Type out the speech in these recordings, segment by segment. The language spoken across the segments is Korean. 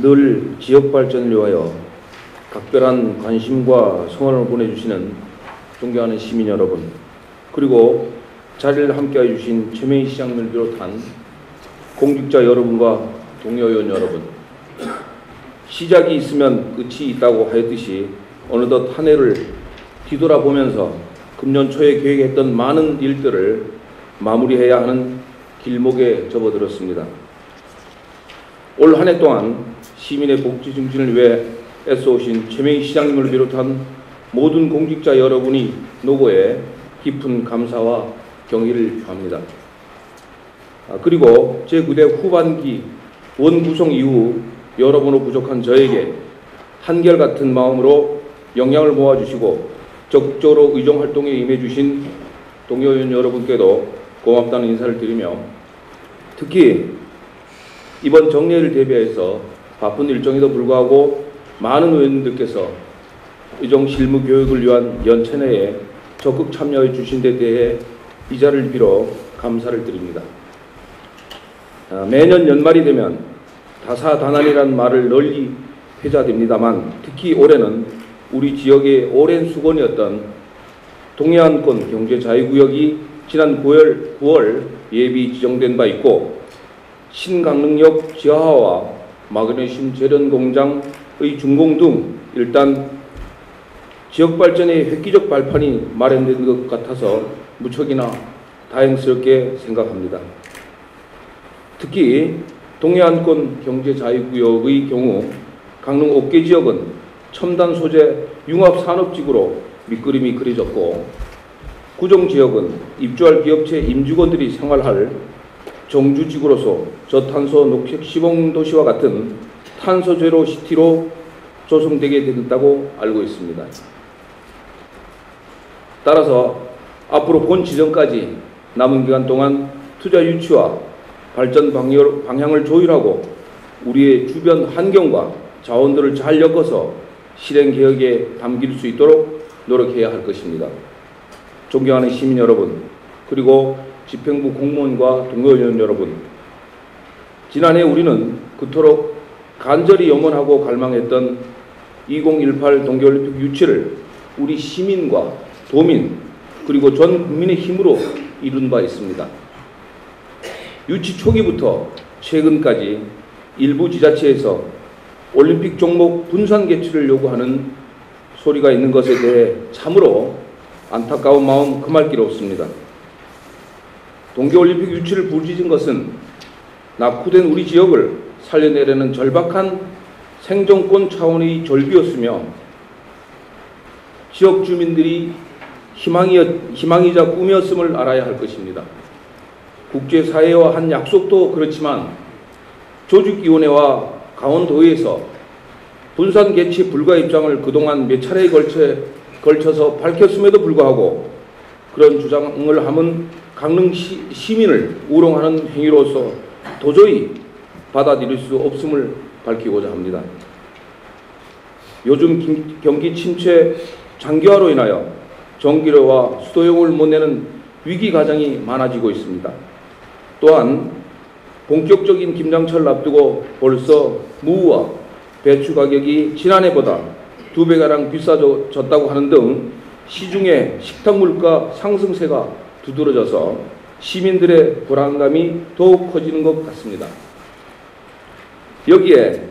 늘 지역 발전을 위하여 각별한 관심과 성원을 보내주시는 존경하는 시민 여러분, 그리고 자리를 함께해 주신 최명희 시장님을 비롯한 공직자 여러분과 동료 의원 여러분, 시작이 있으면 끝이 있다고 하였듯이 어느덧 한 해를 뒤돌아보면서 금년 초에 계획했던 많은 일들을 마무리해야 하는 길목에 접어들었습니다. 올 한 해 동안 시민의 복지 증진을 위해 애써오신 최명희 시장님을 비롯한 모든 공직자 여러분이 노고에 깊은 감사와 경의를 표합니다. 그리고 제9대 후반기 원구성 이후 여러모로 부족한 저에게 한결같은 마음으로 역량을 모아주시고 적극적으로 의정활동에 임해주신 동료 의원 여러분께도 고맙다는 인사를 드리며, 특히 이번 정례를 대비해서 바쁜 일정에도 불구하고 많은 의원님들께서 의정 실무 교육을 위한 연찬회에 적극 참여해 주신 데 대해 이 자리를 빌어 감사를 드립니다. 매년 연말이 되면 다사다난이라는 말을 널리 회자됩니다만, 특히 올해는 우리 지역의 오랜 수건이었던 동해안권 경제자유구역이 지난 9월 예비 지정된 바 있고, 신강릉역 지하화와 마그네슘 재련 공장의 준공 등 일단 지역 발전의 획기적 발판이 마련된 것 같아서 무척이나 다행스럽게 생각합니다. 특히 동해안권 경제자유구역의 경우 강릉 옥계 지역은 첨단 소재 융합산업지구로 밑그림이 그려졌고, 구정지역은 입주할 기업체 임직원들이 생활할 정주지구로서 저탄소 녹색 시범도시와 같은 탄소제로 시티로 조성되게 된다고 알고 있습니다. 따라서 앞으로 본 지점까지 남은 기간 동안 투자 유치와 발전 방향을 조율하고 우리의 주변 환경과 자원들을 잘 엮어서 실행 계획에 담길 수 있도록 노력해야 할 것입니다. 존경하는 시민 여러분, 그리고 집행부 공무원과 동료 의원 여러분, 지난해 우리는 그토록 간절히 염원하고 갈망했던 2018 동계올림픽 유치를 우리 시민과 도민 그리고 전 국민의 힘으로 이룬 바 있습니다. 유치 초기부터 최근까지 일부 지자체에서 올림픽 종목 분산 개최를 요구하는 소리가 있는 것에 대해 참으로 안타까운 마음 금할 길 없습니다. 동계올림픽 유치를 부르짖은 것은 낙후된 우리 지역을 살려내려는 절박한 생존권 차원의 절비였으며, 지역 주민들이 희망이자 꿈이었음을 알아야 할 것입니다. 국제사회와 한 약속도 그렇지만 조직위원회와 강원도에서 분산 개최 불가 입장을 그동안 몇 차례에 걸쳐서 밝혔음에도 불구하고 그런 주장을 하면 강릉 시민을 우롱하는 행위로서 도저히 받아들일 수 없음을 밝히고자 합니다. 요즘 경기 침체 장기화로 인하여 전기료와 수도용을 못 내는 위기 가정이 많아지고 있습니다. 또한 본격적인 김장철을 앞두고 벌써 무와 배추 가격이 지난해보다 2배가량 비싸졌다고 하는 등 시중의 식탁 물가 상승세가 두드러져서 시민들의 불안감이 더욱 커지는 것 같습니다. 여기에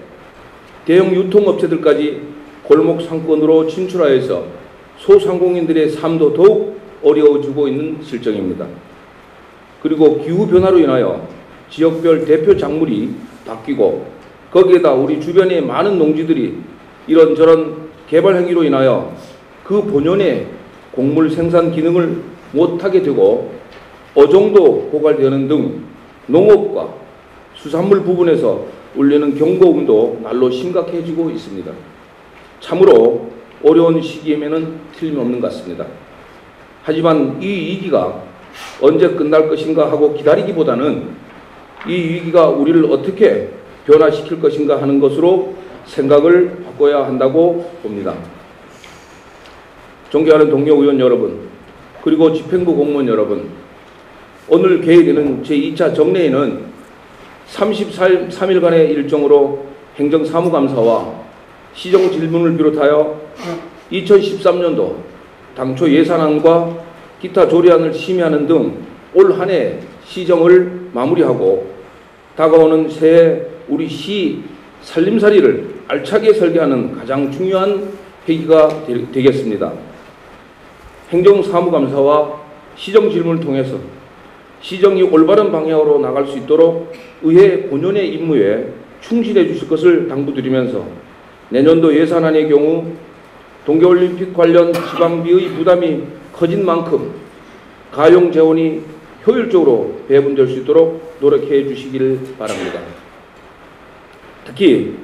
대형 유통업체들까지 골목 상권으로 진출하여서 소상공인들의 삶도 더욱 어려워지고 있는 실정입니다. 그리고 기후변화로 인하여 지역별 대표 작물이 바뀌고, 거기에다 우리 주변의 많은 농지들이 이런저런 개발 행위로 인하여 그 본연의 곡물 생산 기능을 못하게 되고 어종도 고갈되는 등 농업과 수산물 부분에서 울리는 경고음도 날로 심각해지고 있습니다. 참으로 어려운 시기임에는 틀림없는 것 같습니다. 하지만 이 위기가 언제 끝날 것인가 하고 기다리기보다는 이 위기가 우리를 어떻게 변화시킬 것인가 하는 것으로 생각을 바꿔야 한다고 봅니다. 존경하는 동료 의원 여러분, 그리고 집행부 공무원 여러분, 오늘 개회되는 제2차 정례에는 33일간의 일정으로 행정사무감사와 시정질문을 비롯하여 2013년도 당초 예산안과 기타 조례안을 심의하는 등 올 한 해 시정을 마무리하고 다가오는 새해 우리 시 살림살이를 알차게 설계하는 가장 중요한 회기가 되겠습니다. 행정사무감사와 시정질문을 통해서 시정이 올바른 방향으로 나갈 수 있도록 의회 본연의 임무에 충실해 주실 것을 당부드리면서 내년도 예산안의 경우 동계올림픽 관련 지방비의 부담이 커진 만큼 가용 재원이 효율적으로 배분될 수 있도록 노력해 주시길 바랍니다. 특히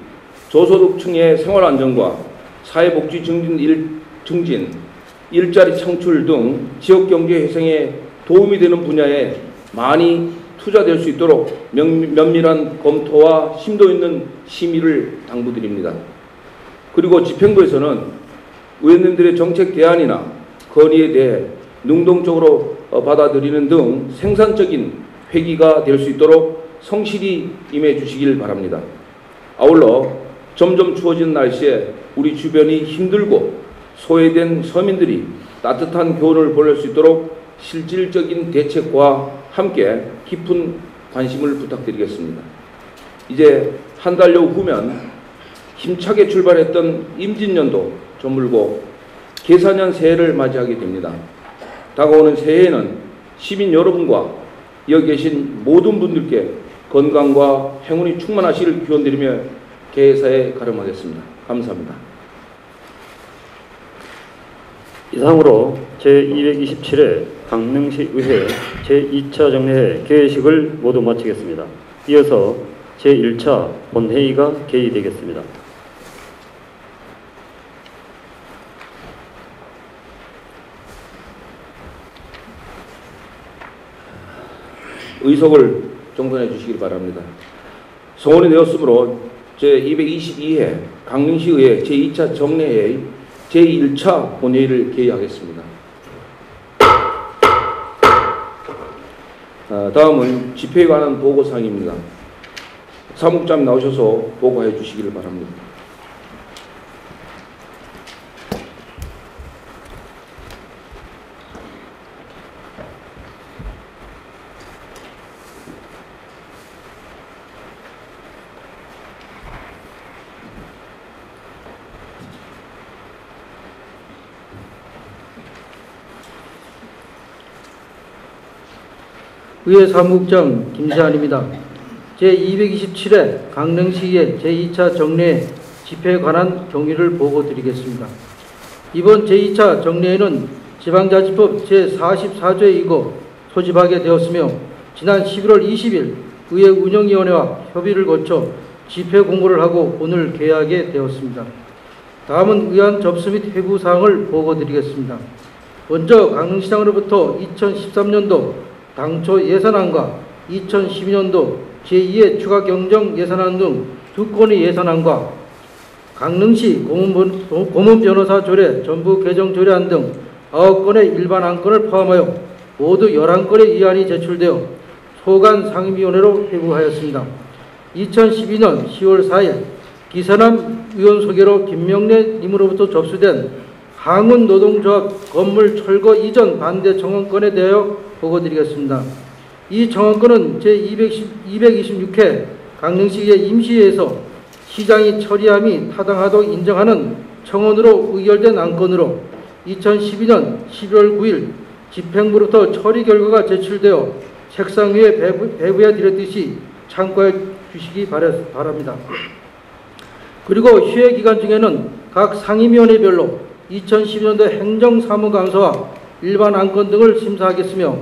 저소득층의 생활안정과 사회복지 증진, 일자리 창출 등 지역경제 회생에 도움이 되는 분야에 많이 투자될 수 있도록 면밀한 검토와 심도 있는 심의를 당부드립니다. 그리고 집행부에서는 의원님들의 정책 대안이나 건의에 대해 능동적으로 받아들이는 등 생산적인 회기가 될 수 있도록 성실히 임해 주시길 바랍니다. 아울러 점점 추워지는 날씨에 우리 주변이 힘들고 소외된 서민들이 따뜻한 교훈을 보낼 수 있도록 실질적인 대책과 함께 깊은 관심을 부탁드리겠습니다. 이제 한 달여 후면 힘차게 출발했던 임진년도 저물고 계사년 새해를 맞이하게 됩니다. 다가오는 새해에는 시민 여러분과 여기 계신 모든 분들께 건강과 행운이 충만하시길 기원드리며 개사에 가름하겠습니다. 감사합니다. 이상으로 제227회 강릉시 의회 제2차 정례회 개회식을 모두 마치겠습니다. 이어서 제1차 본회의가 개의되겠습니다. 의석을 정돈해 주시기 바랍니다. 성원이 되었으므로 제222회 강릉시의회 제2차 정례회의 제1차 본회의를 개의하겠습니다. 다음은 집회에 관한 보고사항입니다. 사무국장님 나오셔서 보고해 주시기를 바랍니다. 의회 사무국장 김세환입니다. 제227회 강릉시의회 제2차 정례 집회에 관한 경위를 보고드리겠습니다. 이번 제2차 정례회는 지방자치법 제44조에 소집하게 되었으며 지난 11월 20일 의회 운영위원회와 협의를 거쳐 집회 공고를 하고 오늘 개회하게 되었습니다. 다음은 의안 접수 및 회부 사항을 보고드리겠습니다. 먼저 강릉시장으로부터 2013년도 당초 예산안과 2012년도 제2의 추가 경정 예산안 등 2건의 예산안과 강릉시 고문 변호사 조례 전부 개정 조례안 등 9건의 일반 안건을 포함하여 모두 11건의 의안이 제출되어 소관 상임위원회로 회부하였습니다. 2012년 10월 4일 기선남 의원 소개로 김명래 님으로부터 접수된 항운 노동조합 건물 철거 이전 반대 청원건에 대하여 보고드리겠습니다. 이 청원건은 제226회 강릉시의회 임시회에서 시장이 처리함이 타당하도록 인정하는 청원으로 의결된 안건으로 2012년 11월 9일 집행부로부터 처리 결과가 제출되어 책상 위에 배부해 드렸듯이 참고해 주시기 바랍니다. 그리고 휴회 기간 중에는 각 상임위원회별로 2012년도 행정사무감사와 일반 안건 등을 심사하겠으며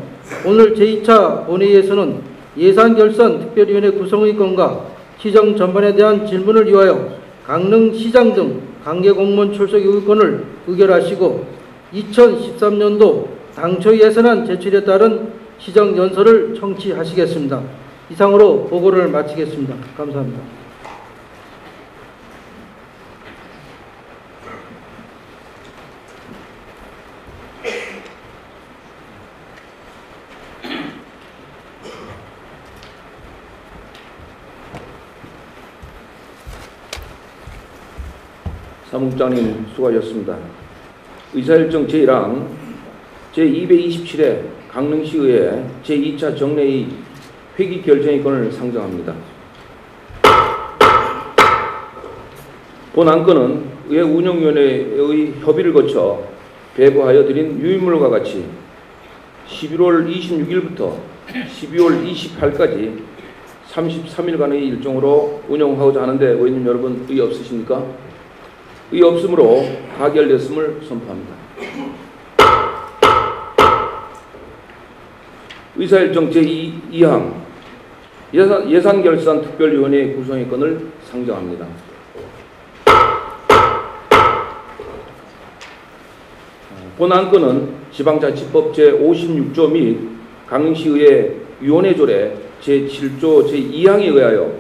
오늘 제2차 본회의에서는 예산결산 특별위원회 구성의 건과 시정 전반에 대한 질문을 위하여 강릉시장 등 관계공무원 출석 요구권을 의결하시고 2013년도 당초 예산안 제출에 따른 시정 연설을 청취하시겠습니다. 이상으로 보고를 마치겠습니다. 감사합니다. 사무국장님 수고하셨습니다. 의사일정 제1항 제227회 강릉시의회 제2차 정례의 회기 결정의건을 상정합니다. 본 안건은 의회 운영위원회의 협의를 거쳐 배부하여 드린 유인물과 같이 11월 26일부터 12월 28일까지 33일간의 일정으로 운영하고자 하는데 의원님 여러분 의의 없으십니까? 의의 없으므로 가결됐음을 선포합니다. 의사일정 제2항 예산결산특별위원회 구성의 건을 상정합니다. 본 안건은 지방자치법 제56조 및 강릉시의회 위원회조례 제7조 제2항에 의하여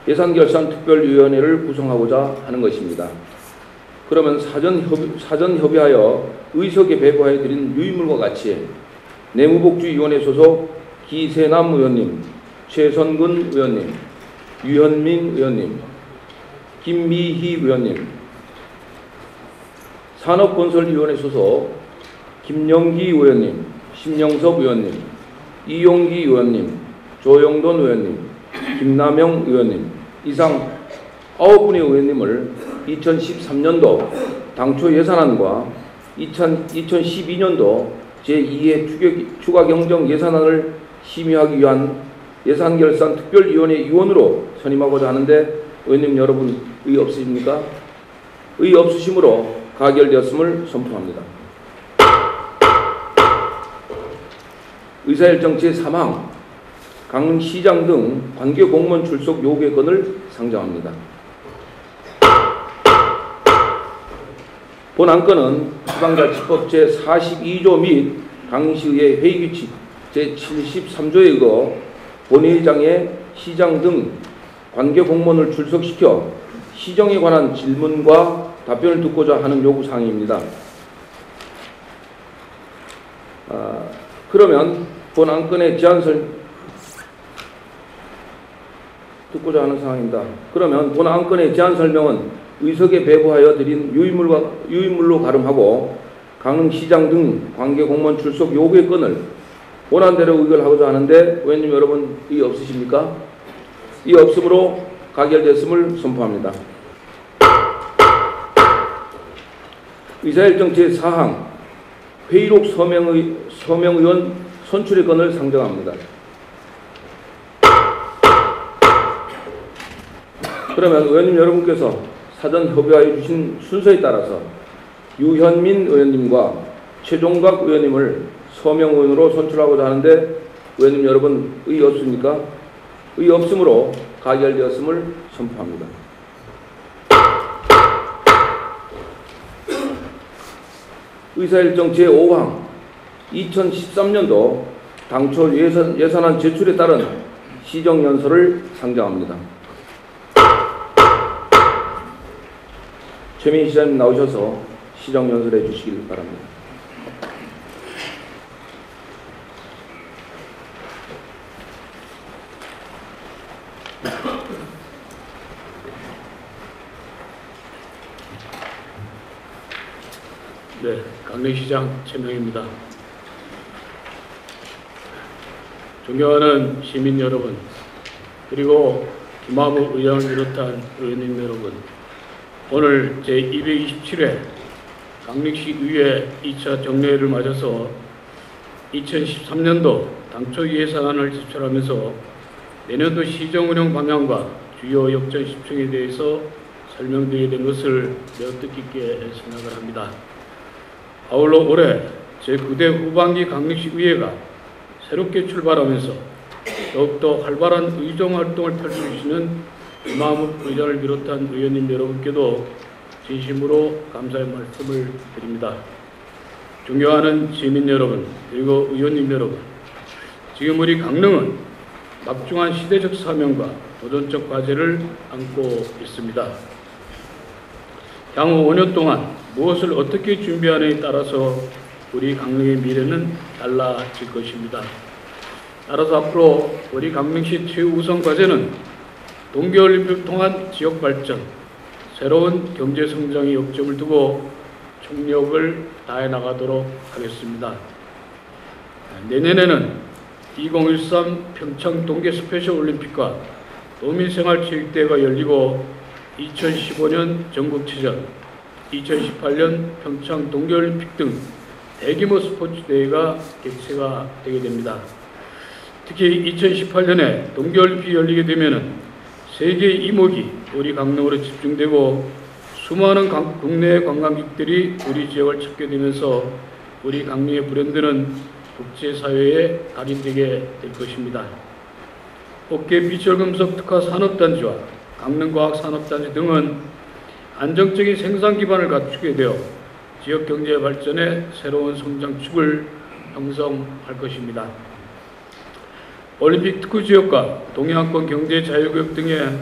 예산결산특별위원회를 구성하고자 하는 것입니다. 그러면 사전 협의하여 의석에 배부하여 드린 유인물과 같이 내무복지위원회 소속 기세남 의원님, 최선근 의원님, 유현민 의원님, 김미희 의원님, 산업건설위원회 소속 김영기 의원님, 심영섭 의원님, 이용기 의원님, 조영돈 의원님, 김남영 의원님 이상 9분의 의원님을 2013년도 당초 예산안과 2012년도 제2회 추가경정 예산안을 심의하기 위한 예산결산특별위원회 위원으로 선임하고자 하는데 의원님 여러분 의의 없으십니까? 의의 없으시므로 가결되었음을 선포합니다. 의사일정 제3항 강릉시장 등 관계공무원 출석 요구의 건을 상정합니다. 본 안건은 지방자치법 제42조 및 강릉시의회 회의규칙 제73조에 의거 본회의장에 시장 등 관계공무원을 출석시켜 시정에 관한 질문과 답변을 듣고자 하는 요구사항입니다. 그러면 본 안건의 듣고자 하는 사항입니다. 그러면 본 안건의 제안 설명은 의석에 배부하여 드린 유인물로 가름하고 강릉시장 등 관계공무원 출석 요구의 건을 원안대로 의결하고자 하는데 의원님 여러분 의의 없으십니까? 이 없으므로 가결됐음을 선포합니다. 의사일정 제4항 회의록 서명의원 선출의 건을 상정합니다. 그러면 의원님 여러분께서 사전 협의하여 주신 순서에 따라서 유현민 의원님과 최종각 의원님을 서명의원으로 선출하고자 하는데 의원님 여러분 의의 없습니까? 의의 없으므로 가결되었음을 선포합니다. 의사일정 제5항 2013년도 당초 예산안 제출에 따른 시정연설을 상정합니다. 최민희 시장님 나오셔서 시정연설해 주시길 바랍니다. 네, 강릉시장 최명입니다. 존경하는 시민 여러분, 그리고 김하무 의장을 비롯한 의원님 여러분, 오늘 제227회 강릉시의회 2차 정례회를 맞아서 2013년도 당초 예산안을 제출하면서 내년도 시정운영 방향과 주요 역전 시청에 대해서 설명드리게 된 것을 매우 뜻깊게 생각을 합니다. 아울러 올해 제9대 후반기 강릉시의회가 새롭게 출발하면서 더욱더 활발한 의정활동을 펼쳐주시는 김하무 의장을 비롯한 의원님 여러분께도 진심으로 감사의 말씀을 드립니다. 존경하는 시민 여러분, 그리고 의원님 여러분, 지금 우리 강릉은 막중한 시대적 사명과 도전적 과제를 안고 있습니다. 향후 5년 동안 무엇을 어떻게 준비하느냐에 따라서 우리 강릉의 미래는 달라질 것입니다. 따라서 앞으로 우리 강릉시 최우선 과제는 동계올림픽을 통한 지역 발전, 새로운 경제 성장의 역점을 두고 총력을 다해 나가도록 하겠습니다. 내년에는 2013 평창 동계 스페셜 올림픽과 도민생활체육대회가 열리고 2015년 전국체전, 2018년 평창 동계올림픽 등 대규모 스포츠 대회가 개최가 되게 됩니다. 특히 2018년에 동계올림픽이 열리게 되면 세계의 이목이 우리 강릉으로 집중되고 수많은 국내 관광객들이 우리 지역을 찾게 되면서 우리 강릉의 브랜드는 국제사회에 각인되게 될 것입니다. 업계 비철금속 특화 산업단지와 강릉과학산업단지 등은 안정적인 생산 기반을 갖추게 되어 지역 경제 발전의 새로운 성장축을 형성할 것입니다. 올림픽 특구 지역과 동해안권 경제 자유구역 등의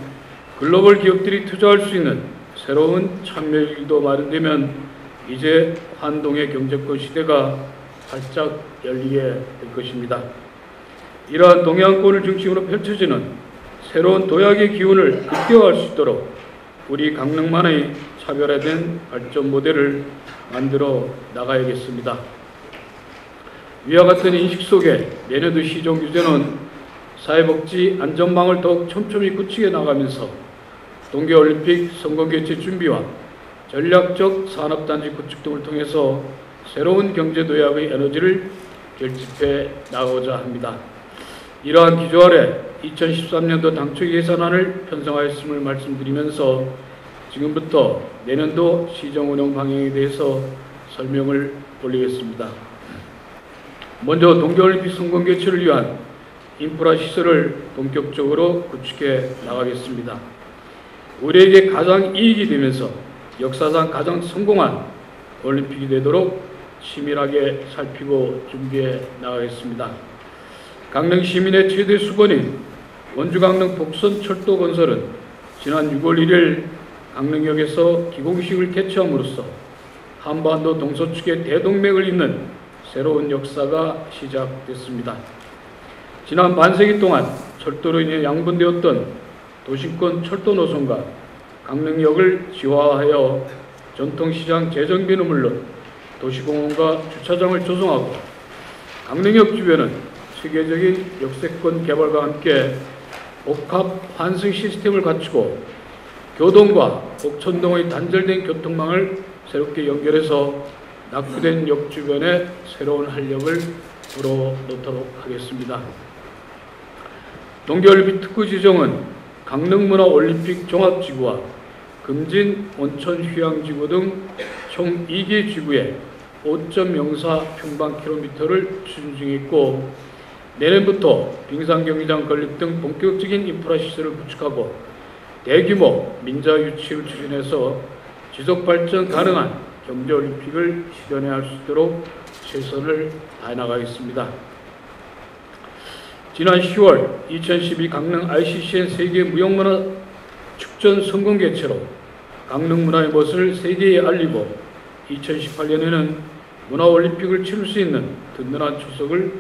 글로벌 기업들이 투자할 수 있는 새로운 참여일도 마련되면 이제 환동의 경제권 시대가 활짝 열리게 될 것입니다. 이러한 동해안권을 중심으로 펼쳐지는 새로운 도약의 기운을 극대화할 수 있도록 우리 강릉만의 차별화된 발전 모델을 만들어 나가야겠습니다. 위와 같은 인식 속에 내년도 시정 규제는 사회복지 안전망을 더욱 촘촘히 굳히게 나가면서 동계올림픽 성공 개최 준비와 전략적 산업단지 구축 등을 통해서 새로운 경제도약의 에너지를 결집해 나가고자 합니다. 이러한 기조 아래 2013년도 당초 예산안을 편성하였음을 말씀드리면서 지금부터 내년도 시정운영 방향에 대해서 설명을 올리겠습니다. 먼저 동계올림픽 성공 개최를 위한 인프라 시설을 본격적으로 구축해 나가겠습니다. 우리에게 가장 이익이 되면서 역사상 가장 성공한 올림픽이 되도록 치밀하게 살피고 준비해 나가겠습니다. 강릉 시민의 최대 수건인 원주강릉 복선 철도 건설은 지난 6월 1일 강릉역에서 기공식을 개최함으로써 한반도 동서축의 대동맥을 잇는 새로운 역사가 시작됐습니다. 지난 반세기 동안 철도로 인해 양분되었던 도심권 철도 노선과 강릉역을 지화하여 전통시장 재정비는 물론 도시공원과 주차장을 조성하고 강릉역 주변은 세계적인 역세권 개발과 함께 복합 환승 시스템을 갖추고 교동과 옥천동의 단절된 교통망을 새롭게 연결해서 낙후된 역 주변에 새로운 활력을 불어넣도록 하겠습니다. 동계올림픽 특구 지정은 강릉문화올림픽 종합지구와 금진 온천휴양지구 등 총 2개 지구에 5.04 평방킬로미터를 추진 중에 있고 내년부터 빙상경기장 건립 등 본격적인 인프라 시설을 구축하고 대규모 민자 유치를 추진해서 지속발전 가능한 경제올림픽을 실현할 수 있도록 최선을 다해 나가겠습니다. 지난 10월 2012 강릉 ICCN 세계무형문화 축전 성공 개최로 강릉 문화의 멋을 세계에 알리고 2018년에는 문화올림픽을 치를 수 있는 든든한 초석을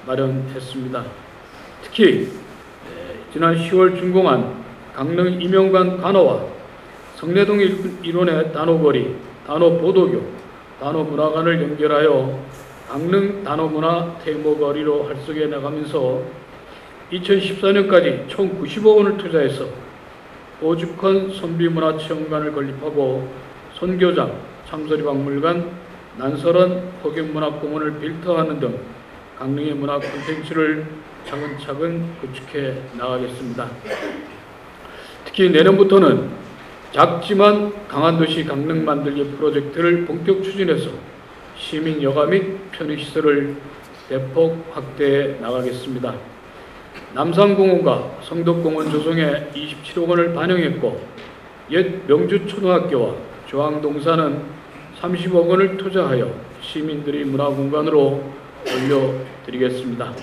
마련했습니다. 특히 지난 10월 준공한 강릉 임영관 간호와 성내동 일원의 단오거리, 단오보도교, 단오문화관을 연결하여 강릉 단오문화 테마거리로 활성해 나가면서 2014년까지 총 90억 원을 투자해서 오죽헌 선비문화체험관을 건립하고 선교장, 참소리박물관, 난설원 포경문화공원을 빌드하는 등 강릉의 문화 콘텐츠를 차근차근 구축해 나가겠습니다. 특히 내년부터는 작지만 강한 도시 강릉 만들기 프로젝트를 본격 추진해서 시민 여가 및 편의시설을 대폭 확대해 나가겠습니다. 남산공원과 성덕공원 조성에 27억 원을 반영했고 옛 명주초등학교와 조항동산은 30억 원을 투자하여 시민들의 문화공간으로 올려드리겠습니다.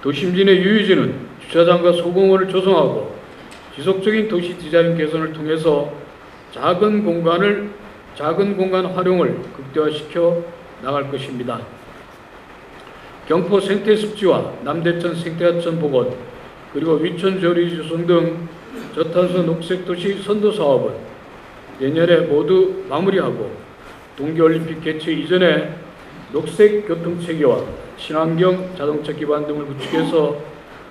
도심진의 유유지는 주차장과 소공원을 조성하고 지속적인 도시 디자인 개선을 통해서 작은 공간 활용을 극대화시켜 나갈 것입니다. 경포 생태습지와 남대천 생태하천 복원, 그리고 위천 저리 조성 등 저탄소 녹색도시 선도 사업은 내년에 모두 마무리하고 동계올림픽 개최 이전에 녹색 교통체계와 친환경 자동차 기반 등을 구축해서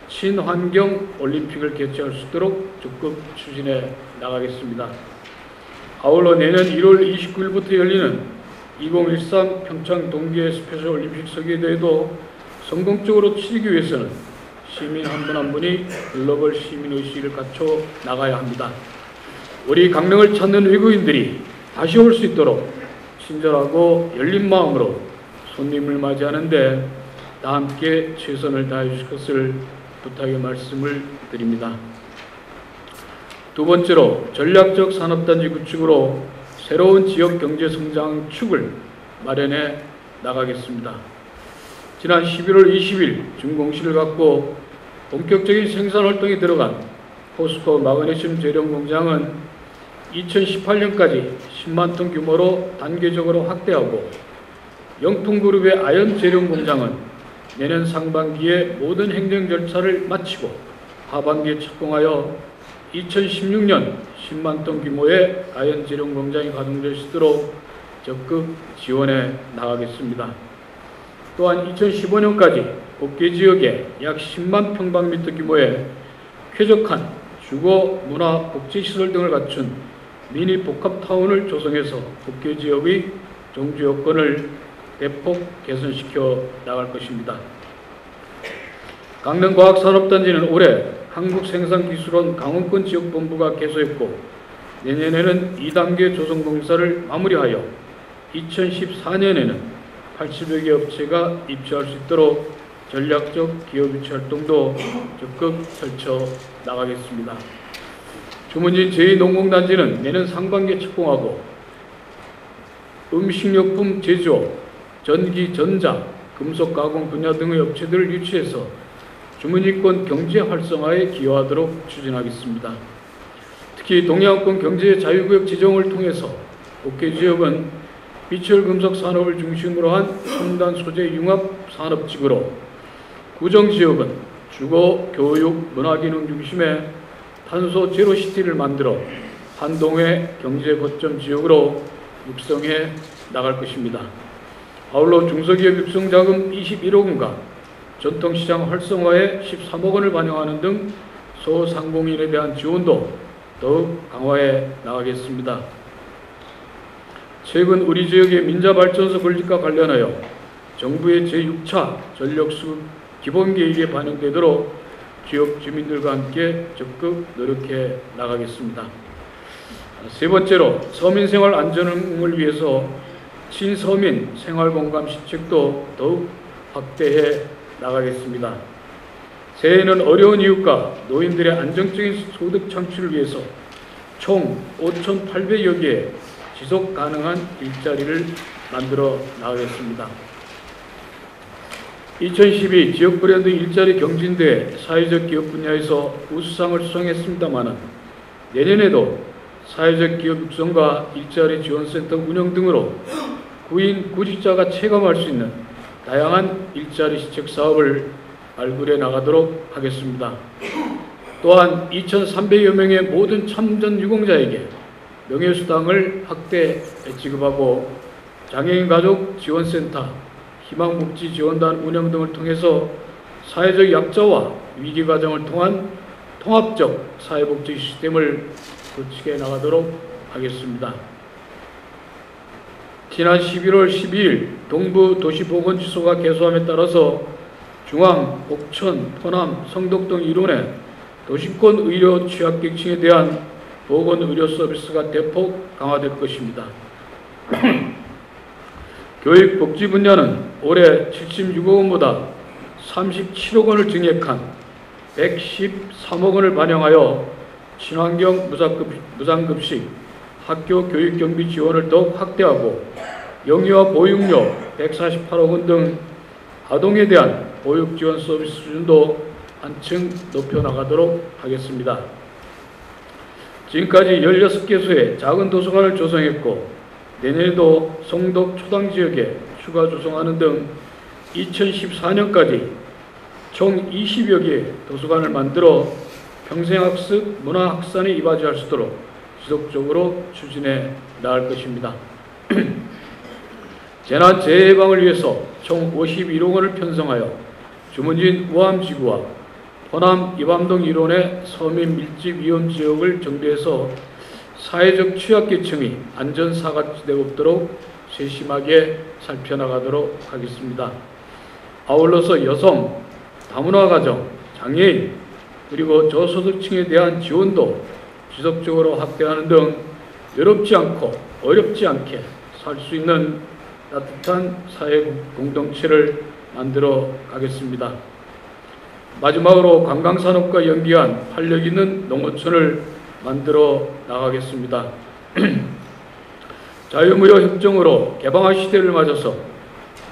친환경 올림픽을 개최할 수 있도록 적극 추진해 나가겠습니다. 아울러 내년 1월 29일부터 열리는 2013 평창 동계 스페셜 올림픽 서기대회도 성공적으로 치르기 위해서는 시민 한 분 한 분이 글로벌 시민의식을 갖춰 나가야 합니다. 우리 강릉을 찾는 외국인들이 다시 올 수 있도록 친절하고 열린 마음으로 손님을 맞이하는데 다 함께 최선을 다해 주실 것을 부탁의 말씀을 드립니다. 두 번째로 전략적 산업단지 구축으로 새로운 지역 경제 성장 축을 마련해 나가겠습니다. 지난 11월 20일 준공식을 갖고 본격적인 생산 활동에 들어간 포스코 마그네슘 재련 공장은 2018년까지 10만 톤 규모로 단계적으로 확대하고 영통그룹의 아연 재련 공장은 내년 상반기에 모든 행정 절차를 마치고 하반기에 착공하여 2016년 10만 톤 규모의 아연 재련 공장이 가동될 수 있도록 적극 지원해 나가겠습니다. 또한 2015년까지 복개 지역에 약 10만 평방미터 규모의 쾌적한 주거, 문화, 복지시설 등을 갖춘 미니 복합타운을 조성해서 복개 지역의 정주 여건을 대폭 개선시켜 나갈 것입니다. 강릉과학산업단지는 올해 한국생산기술원 강원권 지역본부가 개소했고 내년에는 2단계 조성공사를 마무리하여 2014년에는 80여 개 업체가 입주할 수 있도록 전략적 기업 유치 활동도 적극 펼쳐 나가겠습니다. 주문진 제2농공단지는 내년 상반기에 착공하고 음식료품 제조업, 전기, 전자, 금속 가공 분야 등의 업체들을 유치해서 주문위권 경제 활성화에 기여하도록 추진하겠습니다. 특히 동해안권 경제 자유구역 지정을 통해서 복개 지역은 비철 금속 산업을 중심으로 한 첨단 소재 융합 산업지구로 구정 지역은 주거, 교육, 문화기능 중심의 탄소 제로시티를 만들어 한동해 경제 거점 지역으로 육성해 나갈 것입니다. 아울러 중소기업 육성자금 21억 원과 전통시장 활성화에 13억 원을 반영하는 등 소상공인에 대한 지원도 더욱 강화해 나가겠습니다. 최근 우리 지역의 민자발전소 건립과 관련하여 정부의 제6차 전력수급 기본계획에 반영되도록 지역 주민들과 함께 적극 노력해 나가겠습니다. 세 번째로 서민생활 안전을 위해서 친서민 생활공감 시책도 더욱 확대해 나가겠습니다. 새해에는 어려운 이웃과 노인들의 안정적인 소득 창출을 위해서 총 5,800여 개의 지속 가능한 일자리를 만들어 나가겠습니다. 2012 지역 브랜드 일자리 경진대회 사회적 기업 분야에서 우수상을 수상했습니다마는 내년에도 사회적 기업 육성과 일자리 지원센터 운영 등으로 구인 구직자가 체감할 수 있는 다양한 일자리 시책 사업을 발굴해 나가도록 하겠습니다. 또한 2,300여 명의 모든 참전 유공자에게 명예수당을 확대 지급하고 장애인 가족 지원센터, 희망복지 지원단 운영 등을 통해서 사회적 약자와 위기가정을 통한 통합적 사회복지 시스템을 구축해 나가도록 하겠습니다. 지난 11월 12일 동부도시보건지소가 개소함에 따라서 중앙, 옥천, 토남, 성덕동 일원의 도시권 의료 취약계층에 대한 보건의료 서비스가 대폭 강화될 것입니다. 교육복지 분야는 올해 76억 원보다 37억 원을 증액한 113억 원을 반영하여 친환경 무상급식, 학교 교육경비 지원을 더욱 확대하고 영유아 보육료 148억 원 등 아동에 대한 보육지원 서비스 수준도 한층 높여나가도록 하겠습니다. 지금까지 16개소의 작은 도서관을 조성했고 내년에도 성덕 초당지역에 추가 조성하는 등 2014년까지 총 20여 개의 도서관을 만들어 평생학습, 문화확산에 이바지할 수 있도록 지속적으로 추진해 나갈 것입니다. 재난재해 예방을 위해서 총 51억 원을 편성하여 주문진 우암지구와 호남 이밤동 1호의 서민 밀집 위험 지역을 정비해서 사회적 취약계층이 안전사각지대가 없도록 세심하게 살펴나가도록 하겠습니다. 아울러서 여성, 다문화 가정, 장애인, 그리고 저소득층에 대한 지원도 지속적으로 확대하는 등 외롭지 않고 어렵지 않게 살 수 있는 따뜻한 사회 공동체를 만들어 가겠습니다. 마지막으로 관광산업과 연계한 활력 있는 농어촌을 만들어 나가겠습니다. 자유무역협정으로 개방화 시대를 맞아서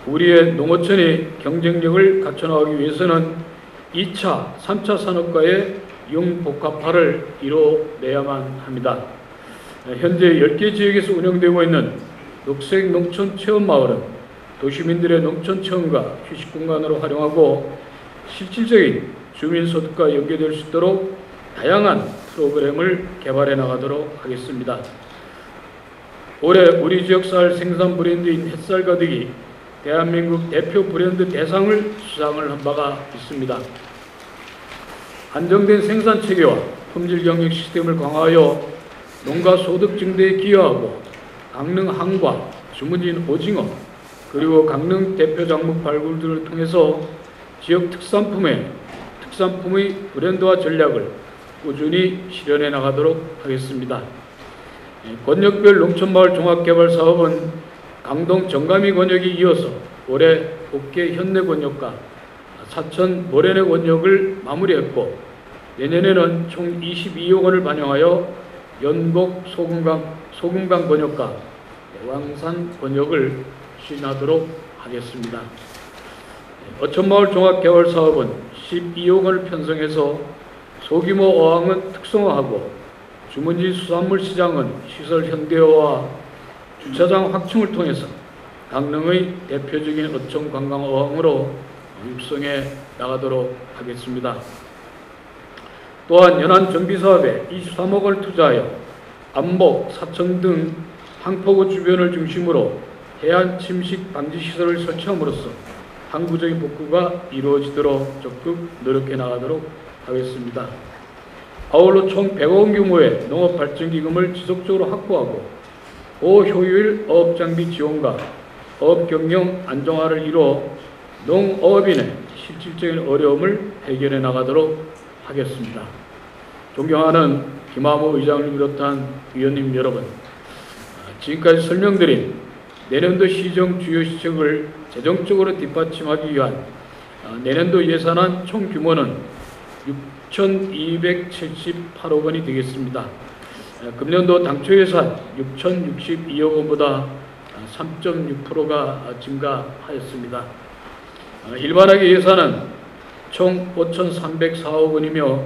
우리의 농어촌이 경쟁력을 갖춰나가기 위해서는 2차, 3차 산업과의 융복합화를 이뤄내야만 합니다. 현재 10개 지역에서 운영되고 있는 녹색 농촌 체험마을은 도시민들의 농촌 체험과 휴식 공간으로 활용하고 실질적인 주민소득과 연계될 수 있도록 다양한 프로그램을 개발해 나가도록 하겠습니다. 올해 우리 지역 쌀 생산 브랜드인 햇살가득이 대한민국 대표 브랜드 대상을 수상을 한 바가 있습니다. 안정된 생산 체계와 품질 경영 시스템을 강화하여 농가 소득 증대에 기여하고 강릉 한과, 주문진 오징어, 그리고 강릉 대표 작물 발굴 등을 통해서 지역 특산품의 브랜드화 전략을 꾸준히 실현해 나가도록 하겠습니다. 권역별 농촌마을 종합개발사업은 강동 정감이 권역에 이어서 올해 옥계 현내 권역과 사천 모래내 권역을 마무리했고 내년에는 총 22억 원을 반영하여 연곡 소금강 권역과 왕산 권역을 추진하도록 하겠습니다. 어촌마을 종합개발사업은 12억 원을 편성해서 소규모 어항은 특성화하고 주문진 수산물 시장은 시설 현대화와 주차장 확충을 통해서 강릉의 대표적인 어촌 관광 어항으로 육성해 나가도록 하겠습니다. 또한 연안 정비사업에 23억 원을 투자하여 안복, 사천 등 항포구 주변을 중심으로 해안 침식 방지 시설을 설치함으로써 항구적인 복구가 이루어지도록 적극 노력해 나가도록 하겠습니다. 아울러 총 100억 원 규모의 농업발전기금을 지속적으로 확보하고 고효율 어업장비 지원과 어업경영 안정화를 이뤄 농어업인의 실질적인 어려움을 해결해 나가도록 하겠습니다. 존경하는 김하모 의장을 비롯한 위원님 여러분, 지금까지 설명드린 내년도 시정 주요 시책을 재정적으로 뒷받침하기 위한 내년도 예산안 총 규모는 6,278억 원이 되겠습니다. 금년도 당초 예산 6,062억 원보다 3.6%가 증가하였습니다. 일반하게 예산은 총 5,304억 원이며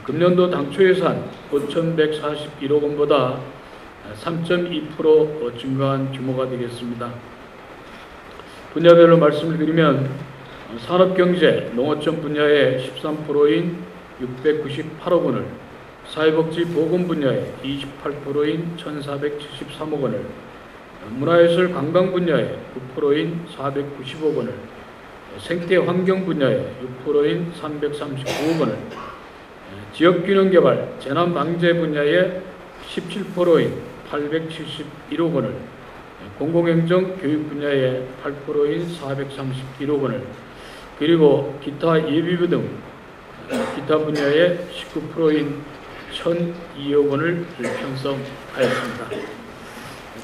금년도 당초 예산 5,141억 원보다 3.2% 증가한 규모가 되겠습니다. 분야별로 말씀을 드리면 산업경제, 농어촌 분야의 13%인 698억 원을, 사회복지보건 분야의 28%인 1,473억 원을, 문화예술 관광 분야의 9%인 490억 원을, 생태환경 분야의 6%인 339억 원을, 지역균형개발, 재난방재 분야의 17%인 871억 원을, 공공행정 교육 분야의 8%인 431억 원을, 그리고 기타 예비비 등 기타 분야의 19%인 1,002억 원을 편성하였습니다.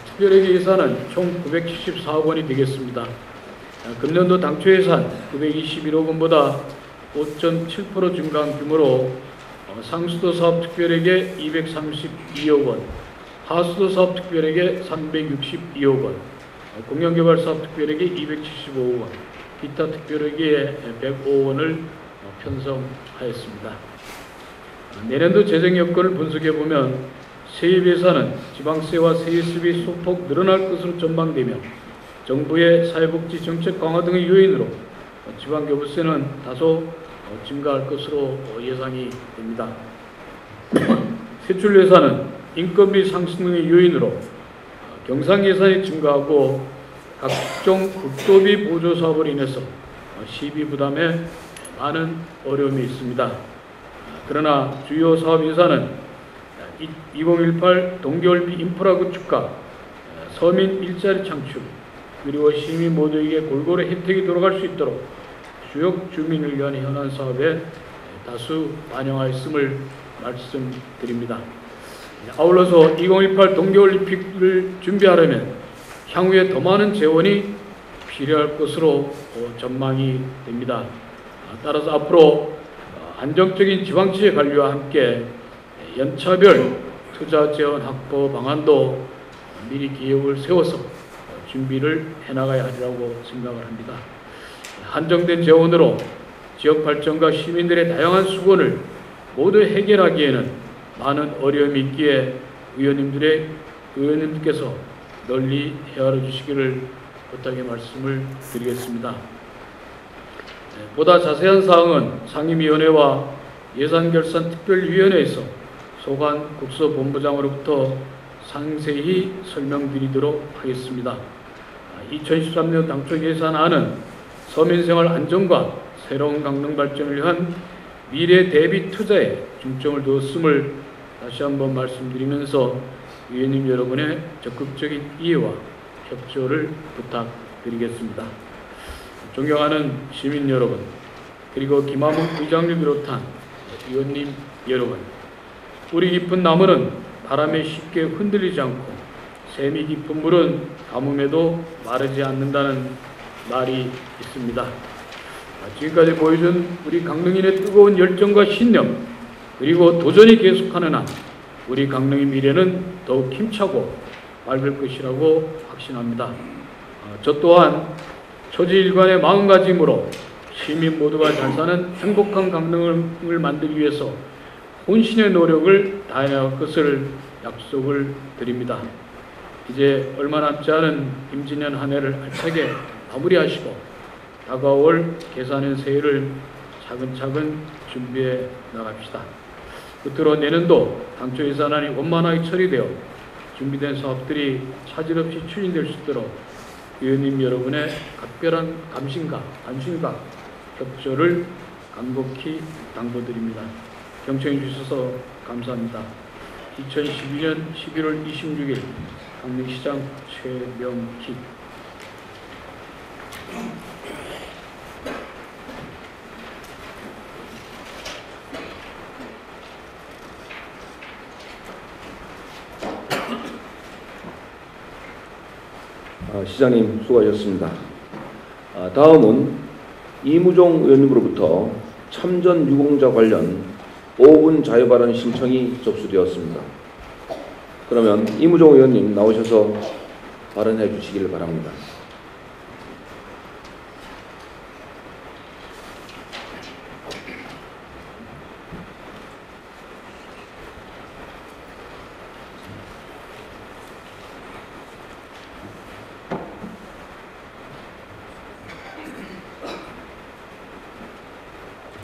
특별회계 예산은 총 974억 원이 되겠습니다. 금년도 당초 예산 921억 원보다 5.7% 증가한 규모로 상수도 사업 특별회계 232억 원, 하수도 사업 특별회계 362억 원, 공영개발 사업 특별회계 275억 원, 기타 특별회계에 105억 원을 편성하였습니다. 내년도 재정 여건을 분석해보면 세입 예산은 지방세와 세습이 소폭 늘어날 것으로 전망되며 정부의 사회복지 정책 강화 등의 요인으로 지방교부세는 다소 증가할 것으로 예상이 됩니다. 세출 예산은 인건비 상승 등의 요인으로 경상 예산이 증가하고 각종 국도비 보조 사업으로 인해서 시비 부담에 많은 어려움이 있습니다. 그러나 주요 사업 예산은 2018 동계올림픽 인프라 구축과 서민 일자리 창출, 그리고 시민 모두에게 골고루 혜택이 돌아갈 수 있도록 지역 주민을 위한 현안 사업에 다수 반영하였음을 말씀드립니다. 아울러서 2018 동계올림픽을 준비하려면 향후에 더 많은 재원이 필요할 것으로 전망이 됩니다. 따라서 앞으로 안정적인 지방지회 관리와 함께 연차별 투자 재원 확보 방안도 미리 계획을 세워서 준비를 해나가야 하리라고 생각을 합니다. 한정된 재원으로 지역 발전과 시민들의 다양한 수건을 모두 해결하기에는 많은 어려움이 있기에 의원님들께서 널리 헤아려 주시기를 부탁의 말씀을 드리겠습니다. 보다 자세한 사항은 상임위원회와 예산결산특별위원회에서 소관 국서본부장으로부터 상세히 설명드리도록 하겠습니다. 2013년 당초 예산안은 서민생활 안정과 새로운 강릉 발전을 위한 미래 대비 투자에 중점을 두었음을 다시 한번 말씀드리면서 위원님 여러분의 적극적인 이해와 협조를 부탁드리겠습니다. 존경하는 시민 여러분, 그리고 김한묵 의장님 비롯한 위원님 여러분, 뿌리 깊은 나무는 바람에 쉽게 흔들리지 않고 샘이 깊은 물은 가뭄에도 마르지 않는다는 말이 있습니다. 지금까지 보여준 우리 강릉인의 뜨거운 열정과 신념, 그리고 도전이 계속하는 한 우리 강릉의 미래는 더욱 힘차고 밝을 것이라고 확신합니다. 저 또한 초지일관의 마음가짐으로 시민 모두가 잘 사는 행복한 강릉을 만들기 위해서 혼신의 노력을 다해나갈 것을 약속을 드립니다. 이제 얼마 남지 않은 임진년 한 해를 알차게 마무리하시고 다가올 계산의 새해를 차근차근 준비해 나갑시다. 끝으로 내년도 당초 예산안이 원만하게 처리되어 준비된 사업들이 차질 없이 추진될 수 있도록 의원님 여러분의 각별한 감심과 협조를 간곡히 당부드립니다. 경청해 주셔서 감사합니다. 2012년 11월 26일 강릉시장 최명희. 시장님 수고하셨습니다. 다음은 이무종 의원님으로부터 참전 유공자 관련 5분 자유발언 신청이 접수되었습니다. 그러면 이무종 의원님 나오셔서 발언해 주시기를 바랍니다.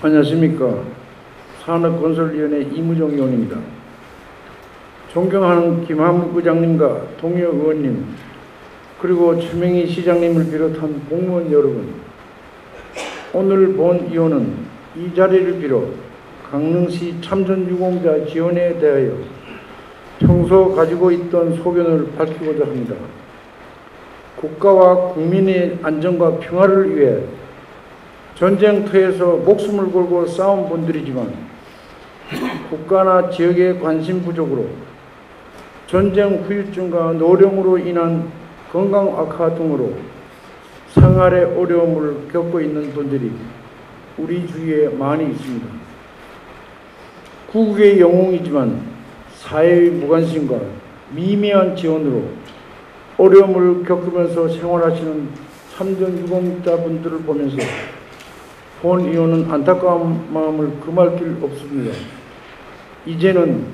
안녕하십니까. 산업건설위원회 이무종 의원입니다. 존경하는 김한묵 의장님과 동료 의원님, 그리고 최명희 시장님을 비롯한 공무원 여러분, 오늘 본 의원은 이 자리를 빌어 강릉시 참전유공자 지원에 대하여 평소 가지고 있던 소견을 밝히고자 합니다. 국가와 국민의 안전과 평화를 위해 전쟁터에서 목숨을 걸고 싸운 분들이지만 국가나 지역의 관심 부족으로 전쟁 후유증과 노령으로 인한 건강 악화 등으로 생활의 어려움을 겪고 있는 분들이 우리 주위에 많이 있습니다. 국국의 영웅이지만 사회의 무관심과 미미한 지원으로 어려움을 겪으면서 생활하시는 참전유공자분들을 보면서 본 의원은 안타까운 마음을 금할 길 없습니다. 이제는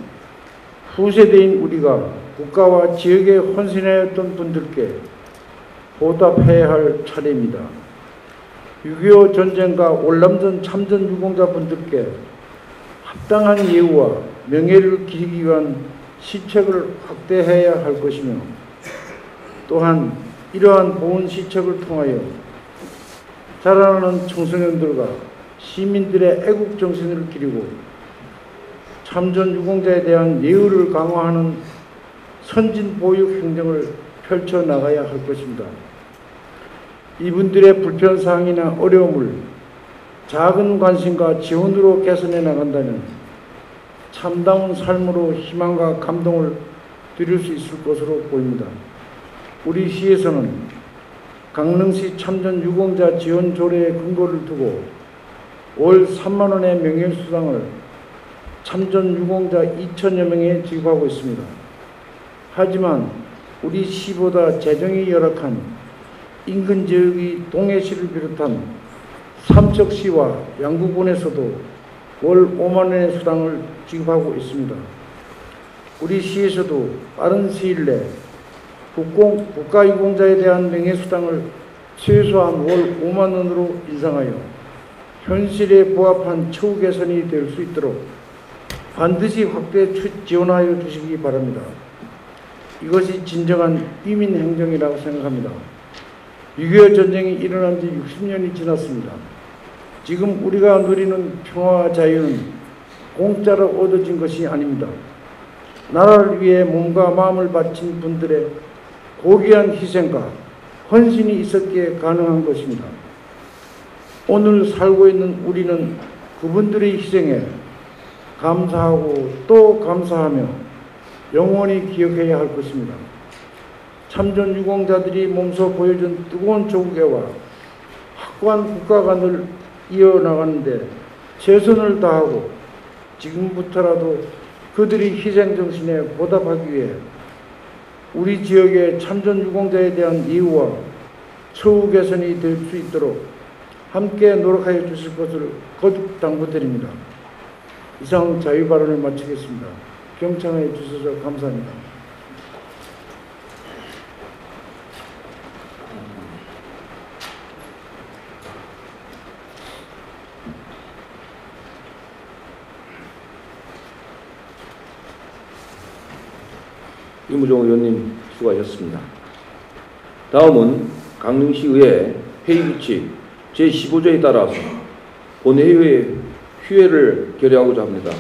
후세대인 우리가 국가와 지역에 헌신했던 분들께 보답해야 할 차례입니다. 6.25 전쟁과 월남전 참전 유공자분들께 합당한 예우와 명예를 기리기 위한 시책을 확대해야 할 것이며 또한 이러한 보훈 시책을 통하여 자라나는 청소년들과 시민들의 애국 정신을 기리고 참전 유공자에 대한 예의를 강화하는 선진 보육 행정을 펼쳐 나가야 할 것입니다. 이분들의 불편사항이나 어려움을 작은 관심과 지원으로 개선해 나간다면 참다운 삶으로 희망과 감동을 드릴 수 있을 것으로 보입니다. 우리 시에서는 강릉시 참전 유공자 지원 조례의 근거를 두고 월 3만 원의 명예수당을 참전 유공자 2천여 명에 지급하고 있습니다. 하지만 우리 시보다 재정이 열악한 인근 지역의 동해시를 비롯한 삼척시와 양구군에서도 월 5만 원의 수당을 지급하고 있습니다. 우리 시에서도 빠른 시일 내 국가유공자에 대한 명예수당을 최소한 월 5만 원으로 인상하여 현실에 부합한 처우 개선이 될 수 있도록 반드시 확대 지원하여 주시기 바랍니다. 이것이 진정한 이민 행정이라고 생각합니다. 6.25 전쟁이 일어난 지 60년이 지났습니다. 지금 우리가 누리는 평화와 자유는 공짜로 얻어진 것이 아닙니다. 나라를 위해 몸과 마음을 바친 분들의 고귀한 희생과 헌신이 있었기에 가능한 것입니다. 오늘 살고 있는 우리는 그분들의 희생에 감사하고 또 감사하며 영원히 기억해야 할 것입니다. 참전 유공자들이 몸소 보여준 뜨거운 조국애와 확고한 국가관을 이어나가는데 최선을 다하고 지금부터라도 그들의 희생정신에 보답하기 위해 우리 지역의 참전 유공자에 대한 예우와 처우 개선이 될 수 있도록 함께 노력하여 주실 것을 거듭 당부드립니다. 이상 자유발언을 마치겠습니다. 경청해 주셔서 감사합니다. 이무종 의원님 수고하셨습니다. 다음은 강릉시의회 회의 규칙 제15조에 따라서 본회의의 휴회를 결의하고자 합니다.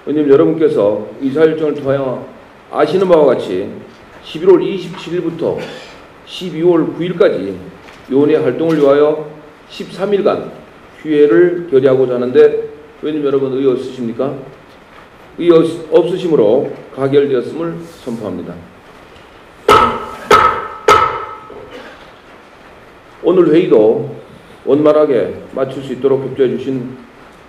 의원님 여러분께서 의사일정을 통하여 아시는 바와 같이 11월 27일부터 12월 9일까지 위원회 활동을 위하여 13일간 휴회를 결의하고자 하는데 의원님 여러분 의의 없으십니까? 의의 없으시므로 가결되었음을 선포합니다. 오늘 회의도 원만하게 마칠 수 있도록 협조해 주신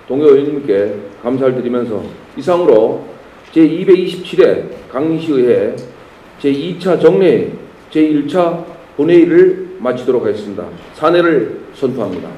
동료 의원님께 감사를 드리면서 이상으로 제227회 강릉시의회 제2차 정례 제1차 본회의를 마치도록 하겠습니다. 사내를 선포합니다.